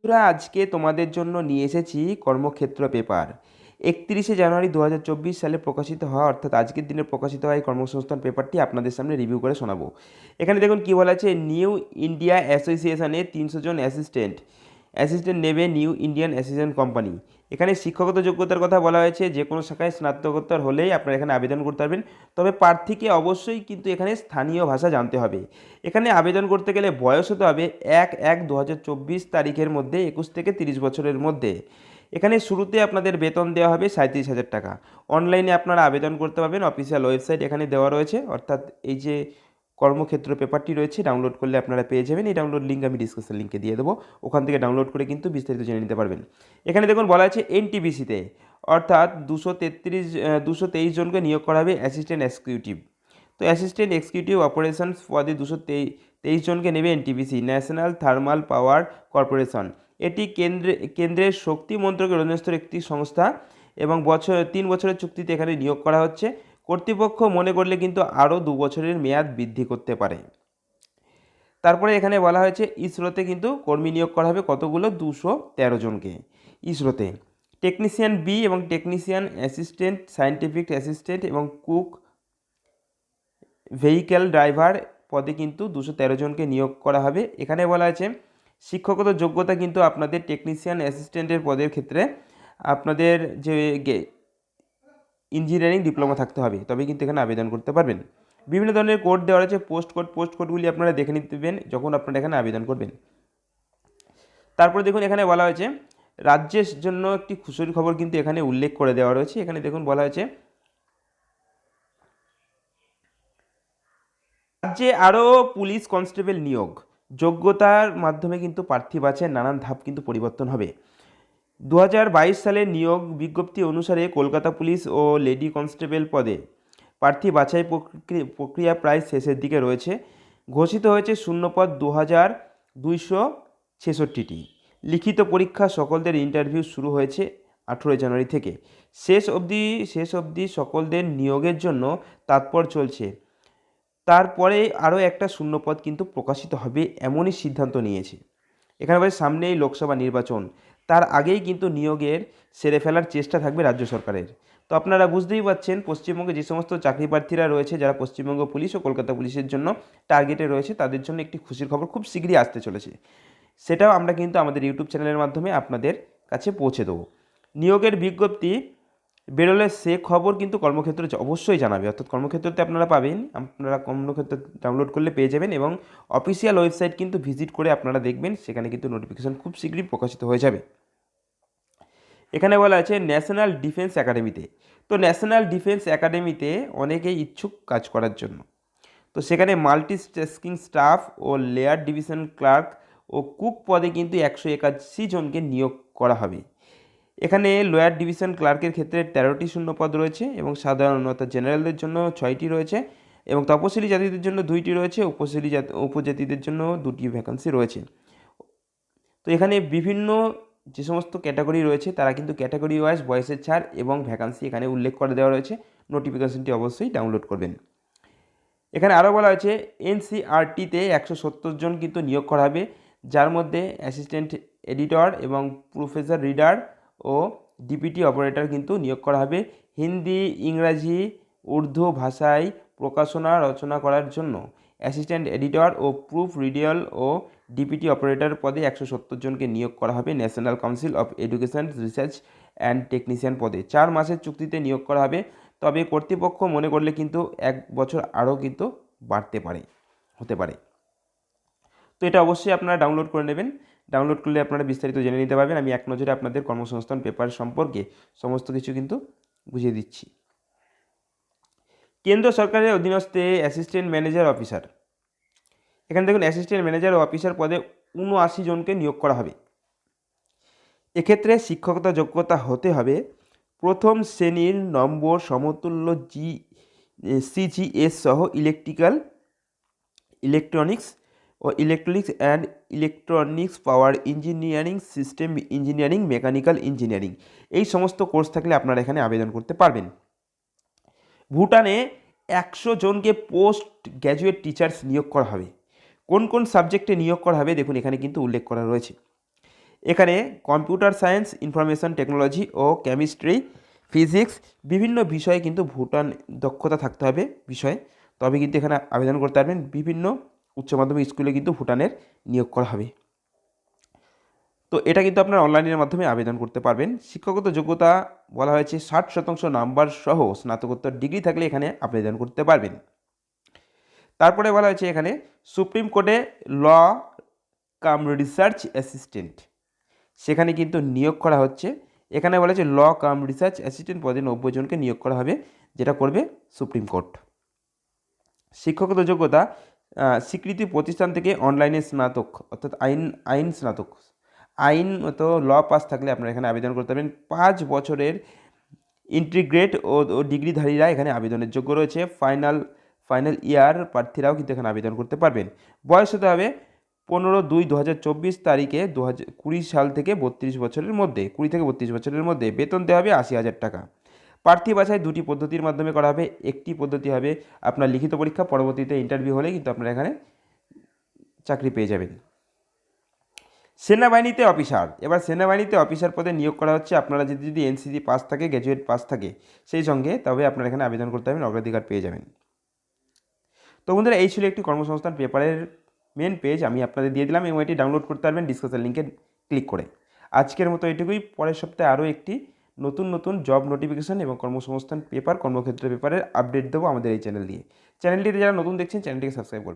বন্ধুরা, আজকে তোমাদের জন্য নিয়ে এসেছি কর্মক্ষেত্র পেপার। 31শে জানুয়ারি 2024 সালে প্রকাশিত হওয়া, অর্থাৎ আজকের দিনে প্রকাশিত হওয়া এই কর্মসংস্থান পেপারটি আপনাদের সামনে রিভিউ করে শোনাবো। এখানে দেখুন কি বলা আছে, নিউ ইন্ডিয়া অ্যাসোসিয়েশনে 300 জন অ্যাসিস্ট্যান্ট নেবে নিউ ইন্ডিয়ান অ্যাসোসিয়েশন কোম্পানি। এখানে শিক্ষাগত যোগ্যতার কথা বলা হয়েছে, যে কোনো শাখায় স্নাতকোত্তর হলেই আপনারা এখানে আবেদন করতে পারবেন। তবে প্রার্থীকে অবশ্যই কিন্তু এখানে স্থানীয় ভাষা জানতে হবে। এখানে আবেদন করতে গেলে বয়স হতে হবে 1/1/2024 তারিখের মধ্যে 21 থেকে 30 বছরের মধ্যে। এখানে শুরুতে আপনাদের বেতন দেওয়া হবে 37,000 টাকা। অনলাইনে আপনারা আবেদন করতে পারবেন, অফিসিয়াল ওয়েবসাইট এখানে দেওয়া রয়েছে, অর্থাৎ এই যে কর্মক্ষেত্র পেপারটি রয়েছে ডাউনলোড করলে আপনারা পেয়ে যাবেন। এই ডাউনলোড লিঙ্ক আমি ডিসক্রিপশন লিঙ্কে দিয়ে দেবো, ওখান থেকে ডাউনলোড করে কিন্তু বিস্তারিত জেনে নিতে পারবেন। এখানে দেখুন বলা আছে এনটিপিসিতে, অর্থাৎ 223 জনকে নিয়োগ করা হবে অ্যাসিস্ট্যান্ট এক্সিকিউটিভ। তো অ্যাসিস্ট্যান্ট এক্সিকিউটিভ অপারেশনস পদে 223 জনকে নেবে NTPC, national thermal power corporation. এটি কেন্দ্রের শক্তি মন্ত্রকের অধীনস্থ একটি সংস্থা এবং 3 বছরের চুক্তিতে এখানে নিয়োগ করা হচ্ছে। কর্তৃপক্ষ মনে করলে কিন্তু আরও 2 বছরের মেয়াদ বৃদ্ধি করতে পারে। তারপরে এখানে বলা হয়েছে ইসরোতে কিন্তু কর্মী নিয়োগ করা হবে কতগুলো, 213 জনকে। ইসরোতে টেকনিশিয়ান বি এবং টেকনিশিয়ান অ্যাসিস্ট্যান্ট, সায়েন্টিফিক অ্যাসিস্ট্যান্ট এবং কুক, ভেহিক্যাল ড্রাইভার পদে কিন্তু 213 জনকে নিয়োগ করা হবে। এখানে বলা আছে শিক্ষাগত যোগ্যতা কিন্তু আপনাদের টেকনিশিয়ান অ্যাসিস্ট্যান্টের পদের ক্ষেত্রে আপনাদের যে ইঞ্জিনিয়ারিং ডিপ্লোমা থাকতে হবে, তবে কিন্তু এখানে আবেদন করতে পারবেন। বিভিন্ন ধরনের কোড দেওয়া আছে, পোস্ট কোডগুলি আপনারা দেখে নিতেবেন যখন আপনারা এখানে আবেদন করবেন। তারপরে দেখুন এখানে বলা হয়েছে রাজ্যের জন্য একটি খুশির খবর কিন্তু এখানে উল্লেখ করে দেওয়া রয়েছে। এখানে দেখুন বলা হয়েছে রাজ্যে আরও পুলিশ কনস্টেবল নিয়োগ, যোগ্যতার মাধ্যমে কিন্তু প্রার্থী বাছাইয়ের নানান ধাপ কিন্তু পরিবর্তন হবে। 2022 সালের নিয়োগ বিজ্ঞপ্তি অনুসারে কলকাতা পুলিশ ও লেডি কনস্টেবল পদে প্রার্থী বাছাই প্রক্রিয়া প্রায় শেষের দিকে রয়েছে। ঘোষিত হয়েছে শূন্যপদ 2266টি। লিখিত পরীক্ষা সকলদের ইন্টারভিউ শুরু হয়েছে 18 জানুয়ারি থেকে। শেষ অবধি সকলদের নিয়োগের জন্য তৎপর চলছে। তারপরে আরও একটা শূন্যপদ কিন্তু প্রকাশিত হবে এমনই সিদ্ধান্ত নিয়েছে। এখানে বলে সামনেই লোকসভা নির্বাচন, তার আগেই কিন্তু নিয়োগের সেরে ফেলার চেষ্টা থাকবে রাজ্য সরকারের। তো আপনারা বুঝতেই পারছেন পশ্চিমবঙ্গে যে সমস্ত চাকরি প্রার্থীরা রয়েছে, যারা পশ্চিমবঙ্গ পুলিশ ও কলকাতা পুলিশের জন্য টার্গেটে রয়েছে, তাদের জন্য একটি খুশির খবর খুব শীঘ্রই আসতে চলেছে। সেটাও আমরা কিন্তু আমাদের ইউটিউব চ্যানেলের মাধ্যমে আপনাদের কাছে পৌঁছে দেবো। নিয়োগের বিজ্ঞপ্তি বেরোলে সে খবর কিন্তু কর্মক্ষেত্রে অবশ্যই জানাবে, অর্থাৎ কর্মক্ষেত্রতে আপনারা পাবেন, আপনারা কর্মক্ষেত্র ডাউনলোড করলে পেয়ে যাবেন এবং অফিসিয়াল ওয়েবসাইট কিন্তু ভিজিট করে আপনারা দেখবেন, সেখানে কিন্তু নোটিফিকেশন খুব শীঘ্রই প্রকাশিত হয়ে যাবে। এখানে বলা আছে ন্যাশনাল ডিফেন্স একাডেমিতে। তো ন্যাশনাল ডিফেন্স একাডেমিতে অনেকেই ইচ্ছুক কাজ করার জন্য। তো সেখানে মাল্টিটাস্কিং স্টাফ ও লেয়ার ডিভিশন ক্লার্ক ও কুক পদে কিন্তু 181 জনকে নিয়োগ করা হবে। এখানে লোয়ার ডিভিশন ক্লার্কের ক্ষেত্রে 13টি শূন্যপদ রয়েছে এবং সাধারণত জেনারেলদের জন্য 6টি রয়েছে এবং তপশিলি জাতিদের জন্য 2টি রয়েছে, উপজাতিদের জন্য 2টি ভ্যাকান্সি রয়েছে। তো এখানে বিভিন্ন যে সমস্ত ক্যাটাগরি রয়েছে তারা কিন্তু ক্যাটাগরি ওয়াইজ বয়সের ছাড় এবং ভ্যাকান্সি এখানে উল্লেখ করে দেওয়া রয়েছে। নোটিফিকেশনটি অবশ্যই ডাউনলোড করবেন। এখানে আরও বলা হয়েছে এনসিআরটিতে 170 জন কিন্তু নিয়োগ করা হবে, যার মধ্যে অ্যাসিস্ট্যান্ট এডিটর এবং প্রফেসর রিডার ও ডিপিটি অপারেটর কিন্তু নিয়োগ করা হবে। হিন্দি, ইংরাজি, উর্দু ভাষায় প্রকাশনা রচনা করার জন্য অ্যাসিস্ট্যান্ট এডিটর ও প্রুফ রিডিয়াল ও ডিপিটি অপারেটর পদে 170 জনকে নিয়োগ করা হবে। National council of education research and technician পদে 4 মাসের চুক্তিতে নিয়োগ করা হবে। তবে কর্তৃপক্ষ মনে করলে কিন্তু 1 বছর আরও কিন্তু হতে পারে। তো এটা অবশ্যই আপনারা ডাউনলোড করে নেবেন। ডাউনলোড করলে আপনারা বিস্তারিত জেনে নিতে পারবেন। আমি এক নজরে আপনাদের কর্মসংস্থান পেপার সম্পর্কে সমস্ত কিছু কিন্তু বুঝিয়ে দিচ্ছি। কেন্দ্র সরকারের অধীনস্থে অ্যাসিস্ট্যান্ট ম্যানেজার অফিসার, এখানে দেখুন অ্যাসিস্ট্যান্ট ম্যানেজার ও অফিসার পদে 79 জনকে নিয়োগ করা হবে। এক্ষেত্রে শিক্ষকতা যোগ্যতা হতে হবে প্রথম শ্রেণীর নম্বর সমতুল্য সিজিএস সহ electronics and electronics power engineering, system engineering, mechanical engineering, এই সমস্ত কোর্স থাকলে আপনারা এখানে আবেদন করতে পারবেন। ভুটানে 100 জনকে পোস্ট গ্র্যাজুয়েট টিচার্স নিয়োগ করা হবে। কোন কোন সাবজেক্টে নিয়োগ করা হবে দেখুন এখানে কিন্তু উল্লেখ করা রয়েছে। এখানে কম্পিউটার সায়েন্স, ইনফরমেশন টেকনোলজি ও কেমিস্ট্রি, ফিজিক্স বিভিন্ন বিষয়ে কিন্তু ভুটান দক্ষতা থাকতে হবে বিষয়ে, তবে কিন্তু এখানে আবেদন করতে পারবেন। বিভিন্ন উচ্চ মাধ্যমিক স্কুলে কিন্তু ভুটানের নিয়োগ করা হবে। তো এটা কিন্তু আপনার অনলাইনের মাধ্যমে আবেদন করতে পারবেন। শিক্ষাগত যোগ্যতা বলা হয়েছে 60% নাম্বার সহ স্নাতকোত্তর ডিগ্রি থাকলে এখানে আবেদন করতে পারবেন। তারপরে বলা হয়েছে এখানে সুপ্রিম কোর্টে ল কাম রিসার্চ অ্যাসিস্ট্যান্ট, সেখানে কিন্তু নিয়োগ করা হচ্ছে। এখানে বলা হয়েছে ল কাম রিসার্চ অ্যাসিস্ট্যান্ট পদে 90 জনকে নিয়োগ করা হবে, যেটা করবে সুপ্রিম কোর্ট। শিক্ষাগত যোগ্যতা স্বীকৃতি প্রতিষ্ঠান থেকে অনলাইনে স্নাতক অর্থাৎ আইন স্নাতক, আইন তো ল পাস থাকলে আপনারা এখানে আবেদন করতে পারবেন। 5 বছরের ইন্টিগ্রেট ও ডিগ্রিধারীরা এখানে আবেদনের যোগ্য রয়েছে। ফাইনাল ইয়ার প্রার্থীরাও কিন্তু এখানে আবেদন করতে পারবেন। বয়স হতে হবে 15/2/2024 তারিখে 2020 সাল থেকে 32 বছরের মধ্যে, 20 থেকে 32 বছরের মধ্যে। বেতন দেওয়া হবে 80,000 টাকা। প্রার্থী বাছাই 2টি পদ্ধতির মাধ্যমে করা হবে। একটি পদ্ধতি হবে আপনার লিখিত পরীক্ষা, পরবর্তীতে ইন্টারভিউ হলে কিন্তু আপনারা এখানে চাকরি পেয়ে যাবেন। সেনাবাহিনীতে অফিসার, এবার সেনাবাহিনীতে অফিসার পদে নিয়োগ করা হচ্ছে। আপনারা যদি এনসিসি পাস থাকে, গ্র্যাজুয়েট পাস থাকে সেই সঙ্গে, তবে আপনারা এখানে আবেদন করতে পারবেন, অগ্রাধিকার পেয়ে যাবেন। তো বন্ধুরা, এই ছিল একটি কর্মসংস্থান পেপারের মেন পেজ, আমি আপনাদের দিয়ে দিলাম এবং এটি ডাউনলোড করতে পারবেন ডিসকাশন লিঙ্কে ক্লিক করে। আজকের মতো এটুকুই। পরের সপ্তাহে আরও একটি নতুন জব নোটিফিকেশন এবং কর্মসংস্থান পেপার, কর্মক্ষেত্র পেপারের আপডেট দেবো আমাদের এই চ্যানেল দিয়ে। চ্যানেলটিতে যারা নতুন দেখছেন চ্যানেলটিকে সাবস্ক্রাইব করবেন।